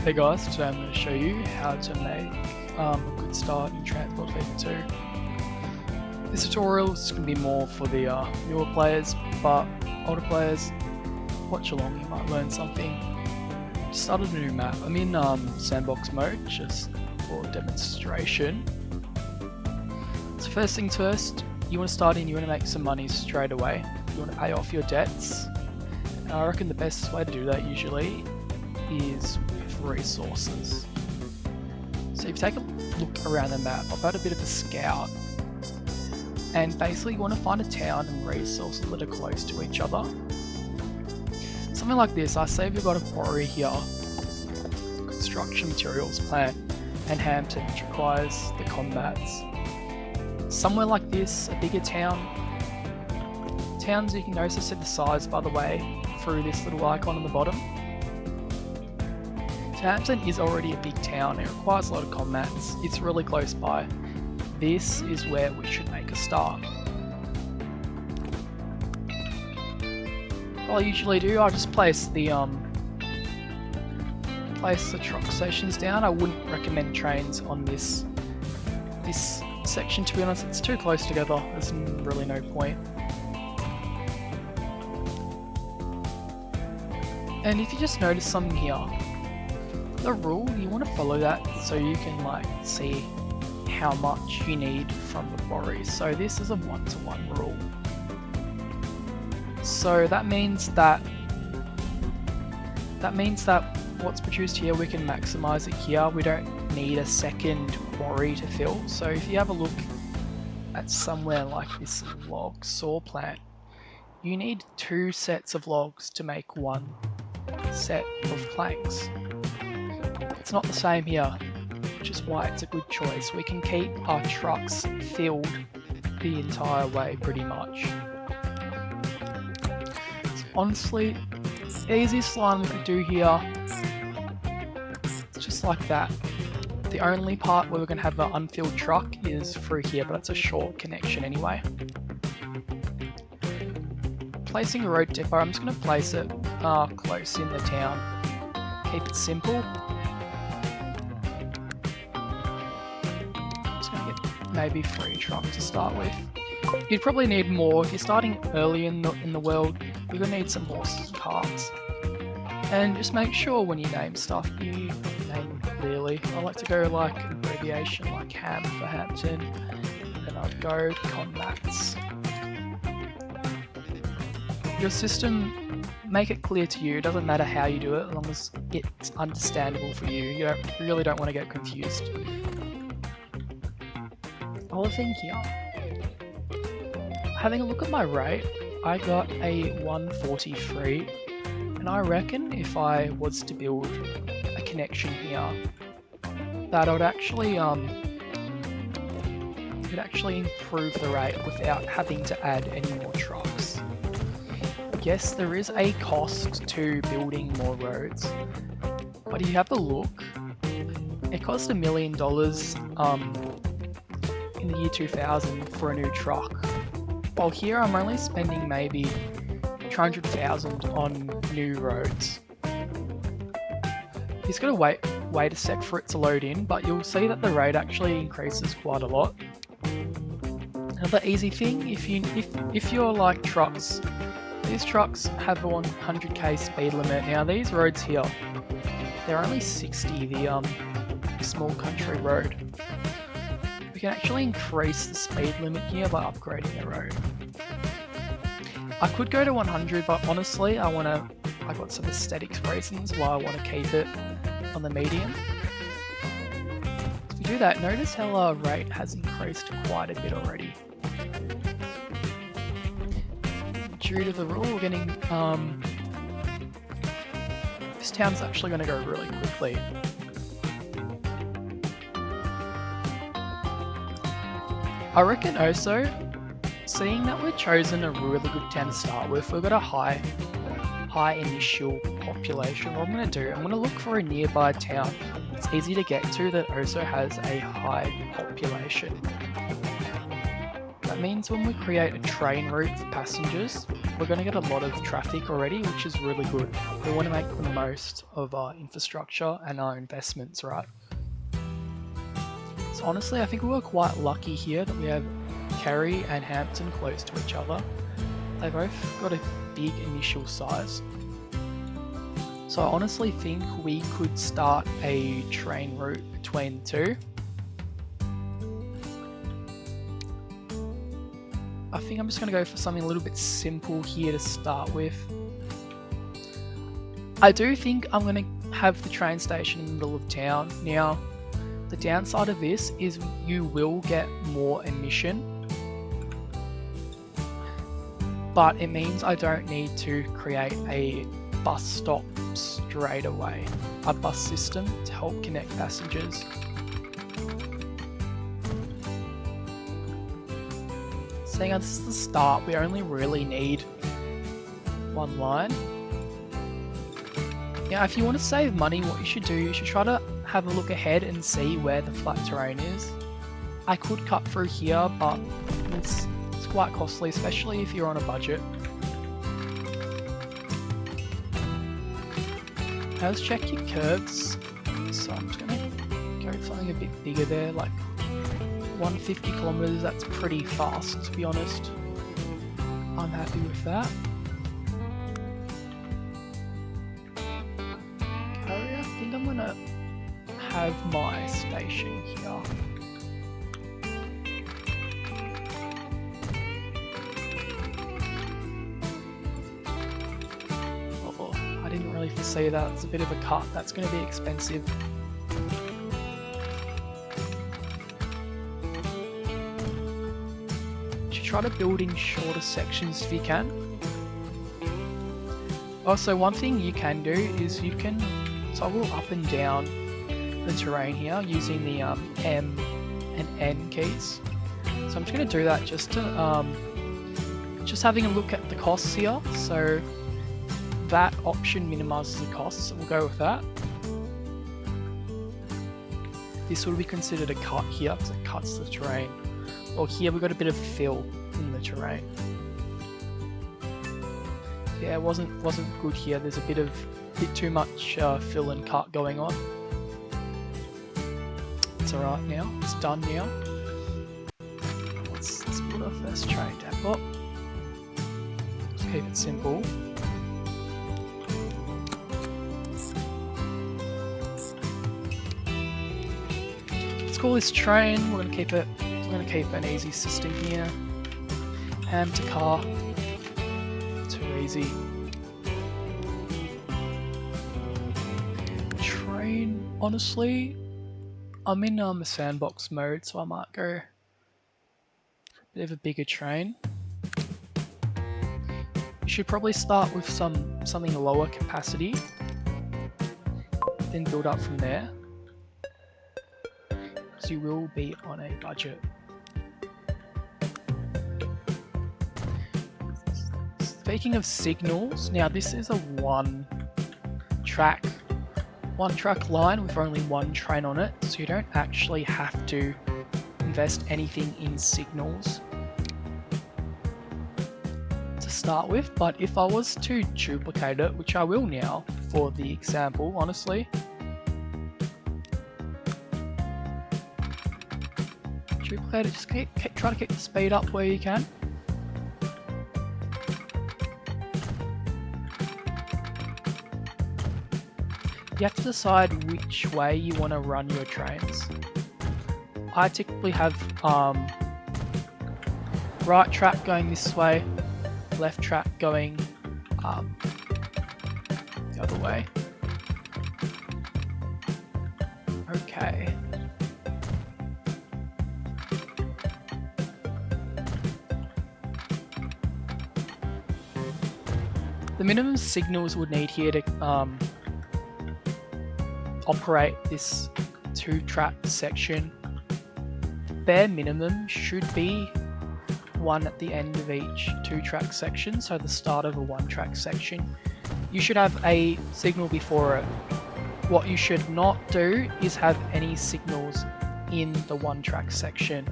Hey guys, today I'm going to show you how to make a good start in Transport Fever 2. This tutorial is going to be more for the newer players, but older players, watch along, you might learn something. Just started a new map. I'm in sandbox mode, just for demonstration. So first things first, you want to start in, you want to make some money straight away. You want to pay off your debts. And I reckon the best way to do that usually is with resources. So if you take a look around the map, I've had a bit of a scout, and basically you want to find a town and resources that are close to each other. Something like this, I say we've got a quarry here, construction materials plant, and Hampton, which requires the combats. Somewhere like this, a bigger town. Towns, you can also see the size by the way through this little icon on the bottom. Santos is already a big town, it requires a lot of combats, it's really close by. This is where we should make a start. What I usually do, I just place the truck stations down. I wouldn't recommend trains on this section, to be honest. It's too close together, there's really no point. And if you just notice something here, the rule, you want to follow that so you can see how much you need from the quarry. So this is a 1-to-1 rule. So that means that what's produced here, we can maximize it here. We don't need a second quarry to fill. So if you have a look at somewhere like this log saw plant, you need 2 sets of logs to make 1 set of planks. It's not the same here, which is why it's a good choice. We can keep our trucks filled the entire way pretty much. So honestly, the easiest line we could do here, it's just like that. The only part where we're going to have an unfilled truck is through here, but it's a short connection anyway. Placing a road depot, I'm just going to place it close in the town. Keep it simple. Maybe 3 trucks to start with. You'd probably need more. If you're starting early in the world, you're going to need some horses and carts. And just make sure when you name stuff, you name clearly. I like to go like an abbreviation like HAM for Hampton, and I'd go combats. Your system, make it clear to you. It doesn't matter how you do it, as long as it's understandable for you. You really don't want to get confused. Other thing here, having a look at my rate, I got a 143, and I reckon if I was to build a connection here, that would actually improve the rate without having to add any more trucks. Yes, there is a cost to building more roads, but if you have a look, it cost $1 million in the year 2000 for a new truck. While here I'm only spending maybe 200,000 on new roads. It's got to wait a sec for it to load in, but you'll see that the rate actually increases quite a lot. Another easy thing, if you're like trucks, these trucks have a 100k speed limit. Now these roads here, they're only 60, the small country road. We can actually increase the speed limit here by upgrading the road. I could go to 100, but honestly, I've got some aesthetics reasons why I want to keep it on the medium. If you do that, notice how our rate has increased quite a bit already. Due to the rule, we're getting this town's actually going to go really quickly. I reckon also, seeing that we've chosen a really good town to start with, we've got a high initial population. What I'm going to do, I'm going to look for a nearby town that's easy to get to that also has a high population. that means when we create a train route for passengers, we're going to get a lot of traffic already, which is really good. We want to make the most of our infrastructure and our investments, right? So honestly, I think we were quite lucky here that we have Kerry and Hampton close to each other. They both got a big initial size. So I honestly think we could start a train route between the two. I think I'm just going to go for something a little bit simple here to start with. I do think I'm going to have the train station in the middle of town. Now, the downside of this is you will get more emission, but it means I don't need to create a bus stop straight away, a bus system to help connect passengers. Seeing as this is the start, we only really need one line. Now, if you want to save money, what you should do, you should try to have a look ahead and see where the flat terrain is. I could cut through here, but it's quite costly, especially if you're on a budget. Let's check your curves. So I'm just going to go for something a bit bigger there, like 150 kilometers. That's pretty fast, to be honest. I'm happy with that. Okay, I think I'm gonna have my station here. Oh, I didn't really foresee that. It's a bit of a cut. That's going to be expensive. Try to build in shorter sections if you can. Also, one thing you can do is you can toggle up and down the terrain here using the M and N keys. So I'm just going to do that just to just having a look at the costs here. So that option minimizes the costs, so we'll go with that. This will be considered a cut here because it cuts the terrain. Well, here we've got a bit of fill in the terrain. Yeah, it wasn't good here. There's a bit too much fill and cut going on. It's alright now. It's done now. Let's put our first train depot. Just keep it simple. Let's call this train. We're gonna keep an easy system here. Ham to car. Too easy. Train, honestly, I'm in a sandbox mode, so I might go for a bit of a bigger train. You should probably start with something lower capacity, then build up from there, because you will be on a budget. Speaking of signals, now this is a one track line with only one train on it, so you don't actually have to invest anything in signals to start with. But if I was to duplicate it, which I will now for the example, honestly, duplicate it, just try to keep the speed up where you can. You have to decide which way you want to run your trains. I typically have right track going this way, left track going the other way. Okay. The minimum signals would need here to operate this two-track section. Bare minimum should be one at the end of each two-track section, so the start of a one-track section. You should have a signal before it. What you should not do is have any signals in the one-track section.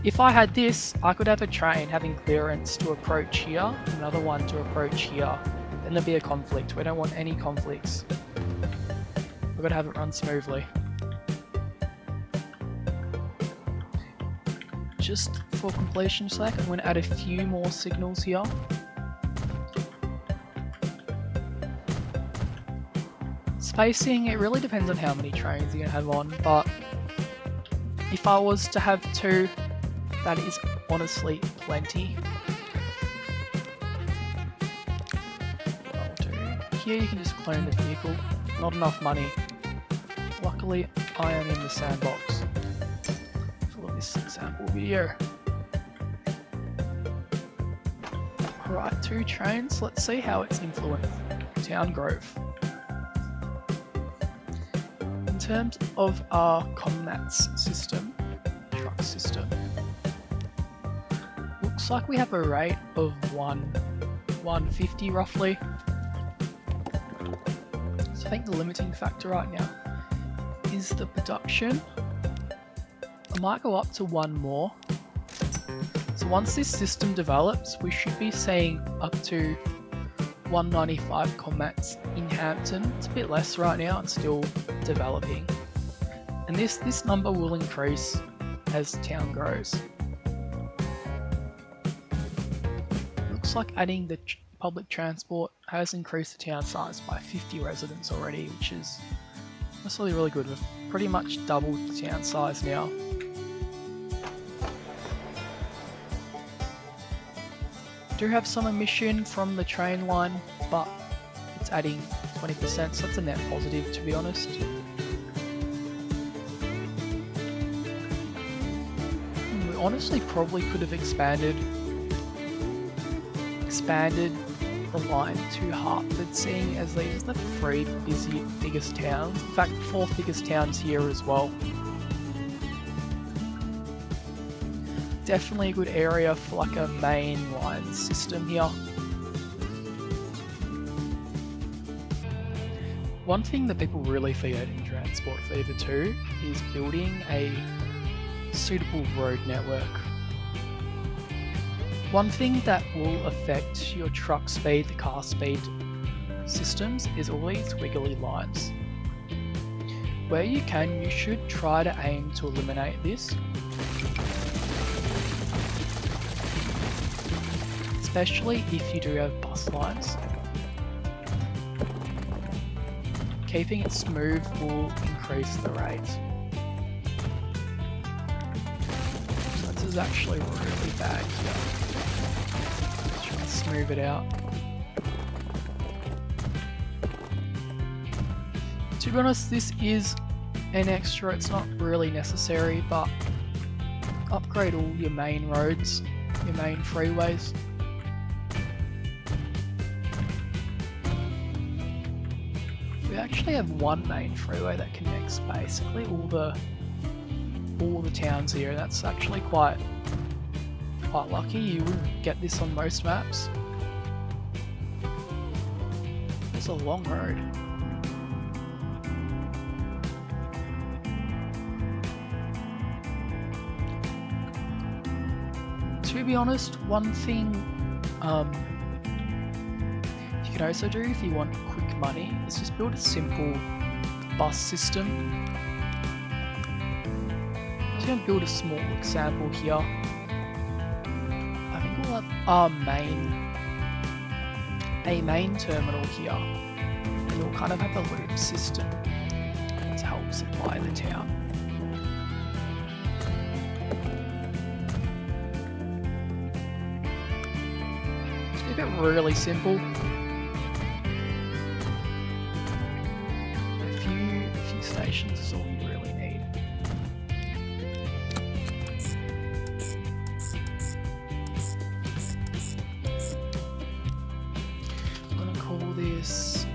If I had this, I could have a train having clearance to approach here, another one to approach here. Then there'd be a conflict. We don't want any conflicts. We've got to have it run smoothly. Just for completion's sake, I'm going to add a few more signals here. Spacing, it really depends on how many trains you're going to have on, but if I was to have 2, that is honestly plenty. What I'll do, here you can just clone the vehicle, not enough money. Luckily, I am in the sandbox for this example video. Alright, 2 trains, let's see how it's influenced town growth. In terms of our commats system, truck system, looks like we have a rate of 150 roughly. So I think the limiting factor right now is the production. I might go up to 1 more. So once this system develops, we should be seeing up to 195 combats in Hampton. It's a bit less right now, it's still developing. And this number will increase as town grows. Looks like adding the public transport has increased the town size by 50 residents already, which is honestly really good. We've pretty much doubled the town size now. Do have some emission from the train line, but it's adding 20%, so that's a net positive, to be honest. We honestly probably could have expanded the line to Hartford, seeing as these are the 3 biggest towns. In fact, 4th biggest towns here as well. Definitely a good area for like a main line system here. One thing that people really forget in Transport Fever 2 is building a suitable road network. One thing that will affect your truck speed, the car speed systems is all these wiggly lines. Where you can, you should try to aim to eliminate this. Especially if you do have bus lines. Keeping it smooth will increase the rate. So this is actually really bad here. Let's try to smooth it out. To be honest, this is an extra, it's not really necessary, but upgrade all your main roads, your main freeways. We actually have one main freeway that connects basically all the towns here. That's actually quite lucky. You wouldn't get this on most maps. It's a long road. To be honest, one thing you can also do if you want quick money is just build a simple bus system. I'm just going to build a small example here. I think we'll have our main terminal here, and we'll kind of have a loop system to help supply the town. Keep it really simple. A few stations is all you really need. I'm gonna call this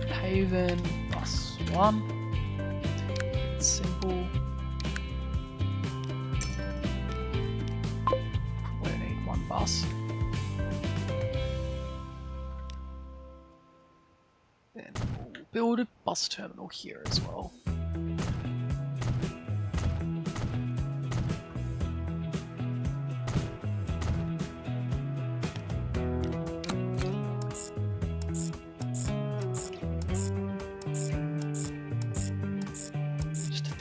Haven Bus 1. It's simple. Probably need one bus. Then we'll build a bus terminal here as well.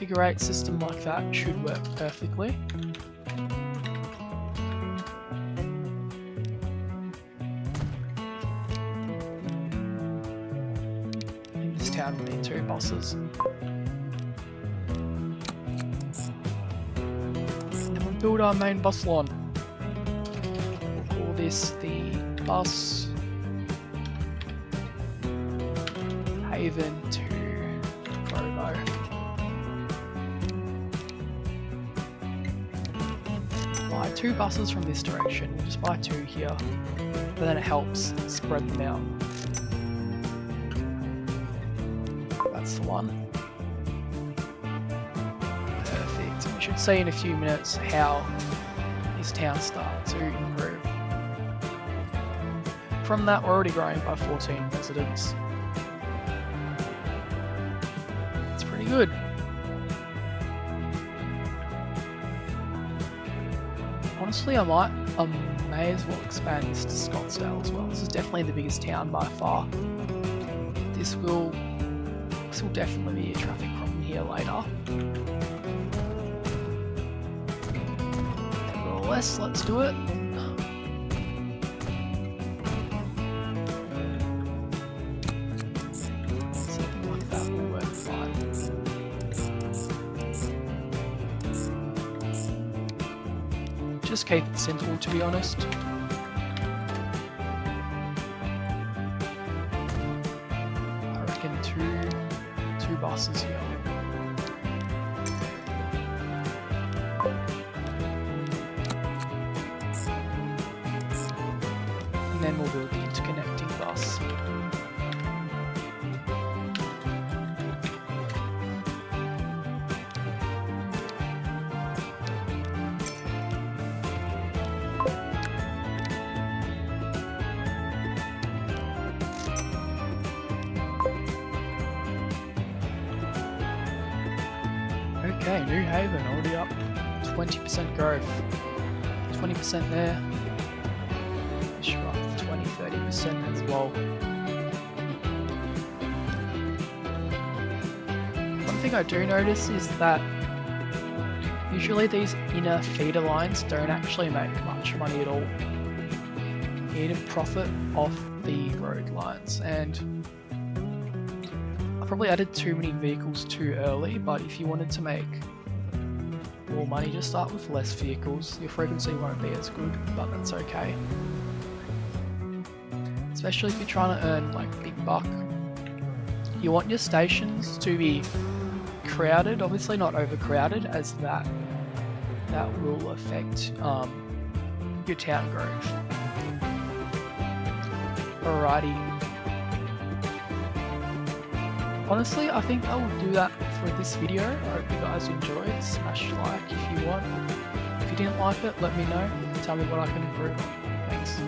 figure 8 system like that should work perfectly. In this town we need 2 buses. And then we'll build our main bus line. We'll call this the bus Haven to Provo. Buy 2 buses from this direction. We'll just buy 2 here, but then it helps spread them out. That's the one. Perfect. We should see in a few minutes how this town starts to improve. From that, we're already growing by 14 residents. It's pretty good. Honestly, I may as well expand this to Scottsdale as well. This is definitely the biggest town by far. This will definitely be a traffic problem here later. Nevertheless, let's do it. Something like that will work fine. Just keep it simple, to be honest. I reckon two buses here. And then we'll build the interconnecting bus. Okay, New Haven already up 20% growth, 20% there, should up 20-30% as well. One thing I do notice is that usually these inner feeder lines don't actually make much money at all. You need to profit off the road lines, and I probably added too many vehicles too early, but if you wanted to make more money, just start with less vehicles. Your frequency won't be as good, but that's okay. Especially if you're trying to earn like big buck. You want your stations to be crowded, obviously not overcrowded, as that will affect your town growth. Alrighty. Honestly, I think I will do that for this video. I hope you guys enjoyed. Smash like if you want. If you didn't like it, let me know. Tell me what I can improve on. Thanks.